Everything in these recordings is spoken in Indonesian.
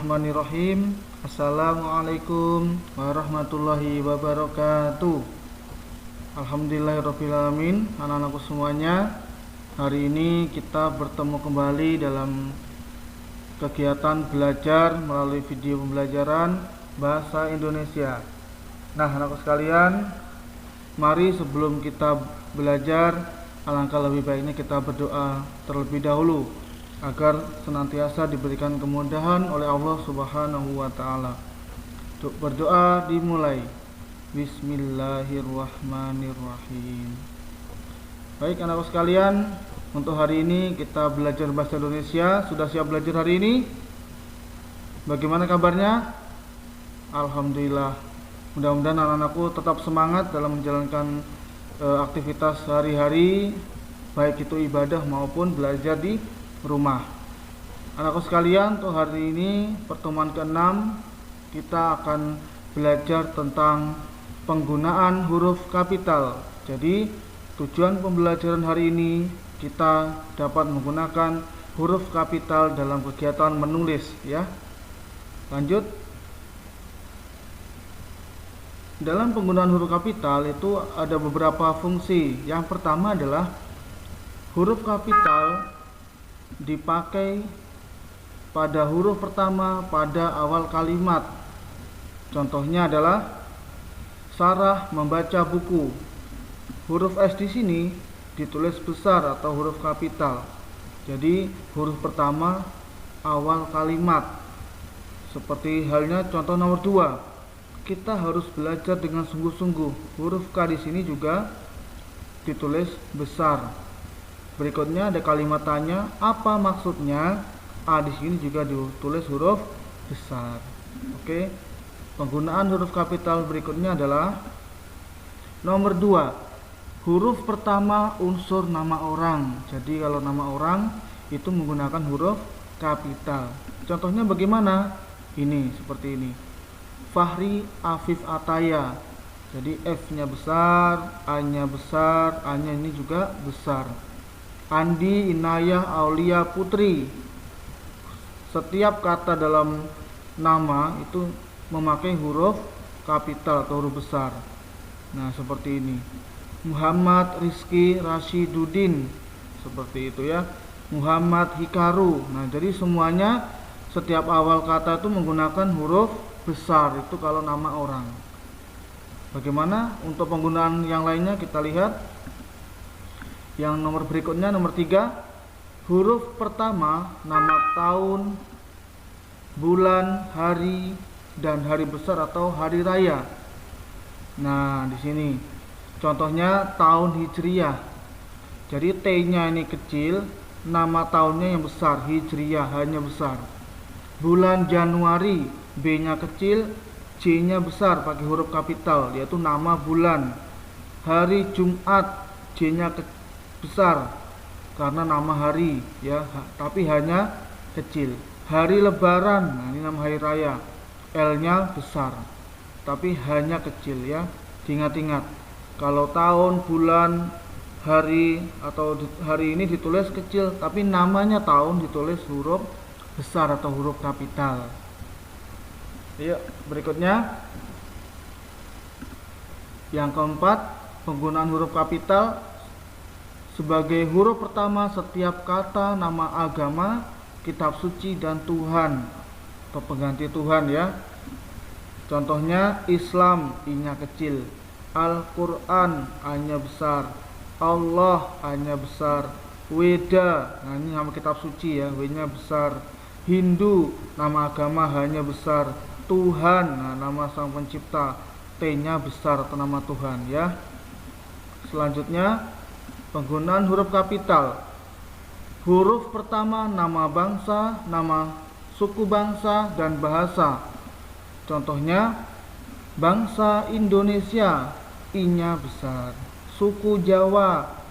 Bismillahirrahmanirrahim. Assalamualaikum warahmatullahi wabarakatuh. Alhamdulillahirrabbilalamin. Anak-anakku semuanya, hari ini kita bertemu kembali dalam kegiatan belajar melalui video pembelajaran bahasa Indonesia. Nah, anakku sekalian, mari sebelum kita belajar, alangkah lebih baiknya kita berdoa terlebih dahulu agar senantiasa diberikan kemudahan oleh Allah Subhanahu wa taala. Untuk berdoa dimulai. Bismillahirrahmanirrahim. Baik anakku sekalian, untuk hari ini kita belajar bahasa Indonesia. Sudah siap belajar hari ini? Bagaimana kabarnya? Alhamdulillah. Mudah-mudahan anak-anakku tetap semangat dalam menjalankan aktivitas sehari-hari, baik itu ibadah maupun belajar di rumah. Anakku sekalian, untuk hari ini pertemuan ke-6 kita akan belajar tentang penggunaan huruf kapital. Jadi tujuan pembelajaran hari ini kita dapat menggunakan huruf kapital dalam kegiatan menulis, ya. Lanjut. Dalam penggunaan huruf kapital itu ada beberapa fungsi. Yang pertama adalah huruf kapital dipakai pada huruf pertama pada awal kalimat. Contohnya adalah Sarah membaca buku. Huruf S di sini ditulis besar atau huruf kapital. Jadi huruf pertama awal kalimat. Seperti halnya contoh nomor 2. Kita harus belajar dengan sungguh-sungguh. Huruf K di sini juga ditulis besar. Berikutnya ada kalimat tanya, apa maksudnya? A di sini juga ditulis huruf besar. Oke. Penggunaan huruf kapital berikutnya adalah nomor 2. Huruf pertama unsur nama orang. Jadi kalau nama orang itu menggunakan huruf kapital. Contohnya bagaimana? Ini seperti ini. Fahri Afif Ataya. Jadi F-nya besar, A-nya besar, A-nya ini juga besar. Andi Inayah Aulia Putri. Setiap kata dalam nama itu memakai huruf kapital atau huruf besar. Nah, seperti ini. Muhammad Rizky Rashiduddin. Seperti itu ya. Muhammad Hikaru. Nah, jadi semuanya setiap awal kata itu menggunakan huruf besar. Itu kalau nama orang. Bagaimana untuk penggunaan yang lainnya? Kita lihat. Yang nomor berikutnya, nomor 3. Huruf pertama nama tahun, bulan, hari, dan hari besar atau hari raya. Nah, di sini contohnya tahun Hijriyah. Jadi T-nya ini kecil, nama tahunnya yang besar, Hijriyah hanya besar. Bulan Januari, B-nya kecil, J-nya besar pakai huruf kapital, yaitu nama bulan. Hari Jumat, J-nya besar karena nama hari, ya, tapi hanya kecil. Hari Lebaran, nah ini nama hari raya, L-nya besar tapi hanya kecil, ya. Diingat-ingat, kalau tahun, bulan, hari atau hari ini ditulis kecil, tapi namanya tahun ditulis huruf besar atau huruf kapital. Yuk, berikutnya yang keempat, penggunaan huruf kapital sebagai huruf pertama setiap kata nama agama, kitab suci, dan Tuhan atau pengganti Tuhan, ya. Contohnya Islam, I-nya kecil. Al-Quran, A-nya besar. Allah, A-nya besar. Weda, nah ini nama kitab suci, ya, W-nya besar. Hindu, nama agama, H-nya besar. Tuhan, nah nama sang pencipta, T-nya besar atau nama Tuhan, ya. Selanjutnya penggunaan huruf kapital. Huruf pertama nama bangsa, nama suku bangsa, dan bahasa. Contohnya bangsa Indonesia, I-nya besar. Suku Jawa,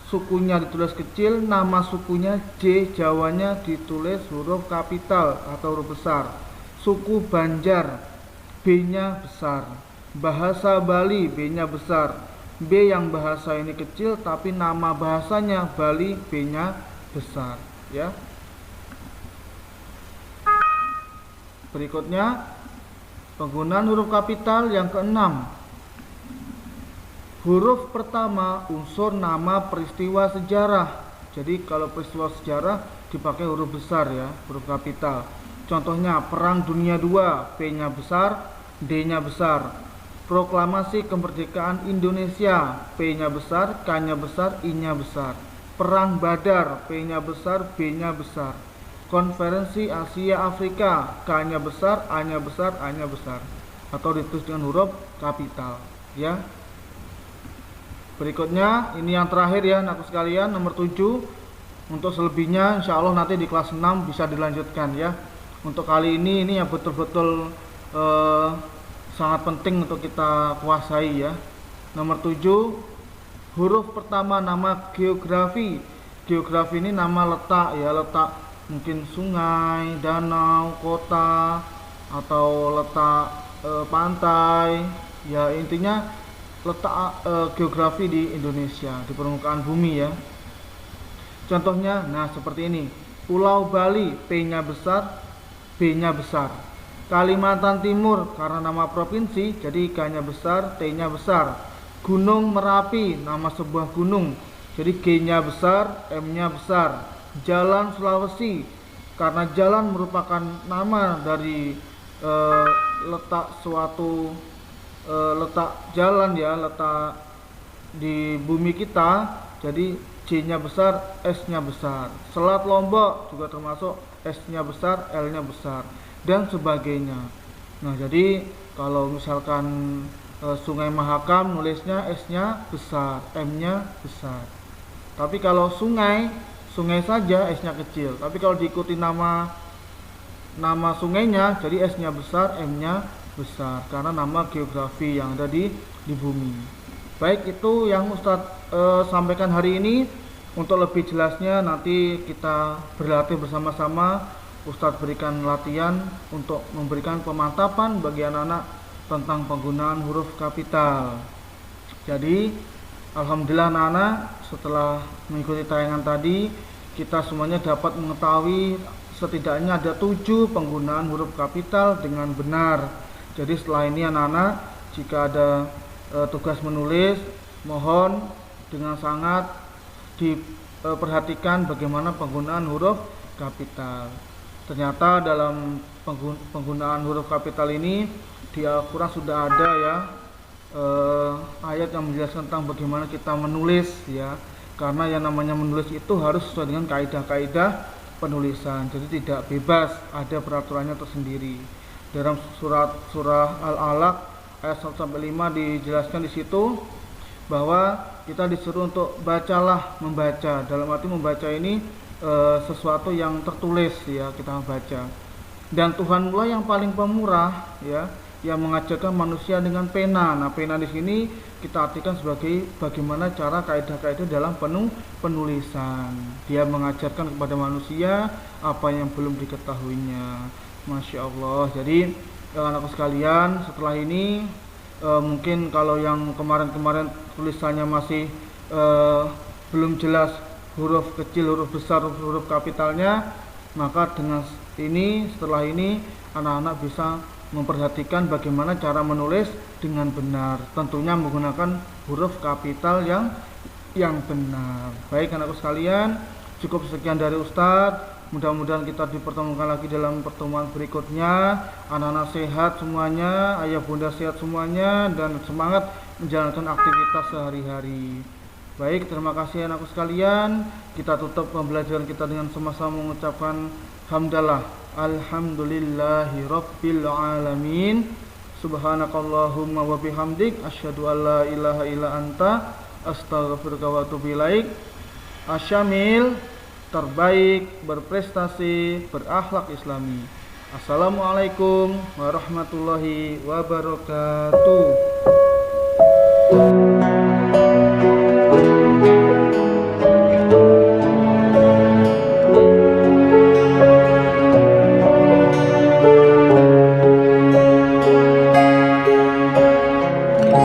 sukunya ditulis kecil, nama sukunya J, Jawanya ditulis huruf kapital atau huruf besar. Suku Banjar, B-nya besar. Bahasa Bali, B-nya besar. B yang bahasa ini kecil tapi nama bahasanya Bali, B-nya besar, ya. Berikutnya, penggunaan huruf kapital yang keenam. Huruf pertama unsur nama peristiwa sejarah. Jadi kalau peristiwa sejarah dipakai huruf besar ya, huruf kapital. Contohnya Perang Dunia II, P-nya besar, D-nya besar. Proklamasi Kemerdekaan Indonesia, P-nya besar, K-nya besar, I-nya besar. Perang Badar, P-nya besar, B-nya besar. Konferensi Asia Afrika, K-nya besar, A-nya besar, A-nya besar. Atau ditulis dengan huruf kapital ya. Berikutnya, ini yang terakhir ya anakku sekalian, nomor 7. Untuk selebihnya insya Allah nanti di kelas 6 bisa dilanjutkan ya. Untuk kali ini yang betul-betul sangat penting untuk kita kuasai ya. Nomor 7, huruf pertama nama geografi. Geografi ini nama letak ya, letak mungkin sungai, danau, kota, atau letak pantai. Ya intinya letak geografi di Indonesia, di permukaan bumi ya. Contohnya, nah seperti ini. Pulau Bali, P-nya besar, B-nya besar. Kalimantan Timur, karena nama provinsi, jadi K-nya besar, T-nya besar. Gunung Merapi, nama sebuah gunung, jadi G-nya besar, M-nya besar. Jalan Sulawesi, karena jalan merupakan nama dari letak suatu letak jalan ya, letak di bumi kita, jadi J-nya besar, S-nya besar. Selat Lombok juga termasuk S-nya besar, L-nya besar, dan sebagainya. Nah jadi kalau misalkan Sungai Mahakam nulisnya S-nya besar, M-nya besar. Tapi kalau sungai saja S-nya kecil. Tapi kalau diikuti nama sungainya, jadi S-nya besar, M-nya besar, karena nama geografi yang ada di bumi. Baik, itu yang Ustadz sampaikan hari ini. Untuk lebih jelasnya nanti kita berlatih bersama-sama. Ustadz berikan latihan untuk memberikan pemantapan bagi anak-anak tentang penggunaan huruf kapital. Jadi alhamdulillah anak-anak, setelah mengikuti tayangan tadi, kita semuanya dapat mengetahui setidaknya ada 7 penggunaan huruf kapital dengan benar. Jadi setelah ini anak-anak, jika ada tugas menulis, mohon dengan sangat diperhatikan bagaimana penggunaan huruf kapital. Ternyata dalam penggunaan huruf kapital ini di Al-Quran sudah ada ya ayat yang menjelaskan tentang bagaimana kita menulis ya. Karena yang namanya menulis itu harus sesuai dengan kaidah-kaidah penulisan. Jadi tidak bebas, ada peraturannya tersendiri. Dalam surah Al-Alaq ayat 1-5 dijelaskan di situ bahwa kita disuruh untuk membaca. Dalam arti membaca ini sesuatu yang tertulis ya, kita membaca. Dan Tuhan pula yang paling pemurah ya, yang mengajarkan manusia dengan pena. Nah, pena di sini kita artikan sebagai bagaimana cara kaidah-kaidah dalam penulisan. Dia mengajarkan kepada manusia apa yang belum diketahuinya. Masya Allah. Jadi anakku sekalian, setelah ini mungkin kalau yang kemarin-kemarin tulisannya masih belum jelas huruf kecil, huruf besar, huruf kapitalnya, maka dengan ini, setelah ini anak-anak bisa memperhatikan bagaimana cara menulis dengan benar, tentunya menggunakan huruf kapital yang benar. Baik anakku sekalian, cukup sekian dari Ustadz. Mudah-mudahan kita dipertemukan lagi dalam pertemuan berikutnya. Anak-anak sehat semuanya, ayah bunda sehat semuanya, dan semangat menjalankan aktivitas sehari-hari. Baik, terima kasih anakku sekalian. Kita tutup pembelajaran kita dengan sama-sama mengucapkan hamdalah. Alhamdulillahi rabbil alamin. Subhanakallahumma wa bihamdik, asyhadu an la ilaha illa anta, astaghfiruka wa atubu ilaik. Asyamil, terbaik, berprestasi, berakhlak islami. Assalamualaikum warahmatullahi wabarakatuh.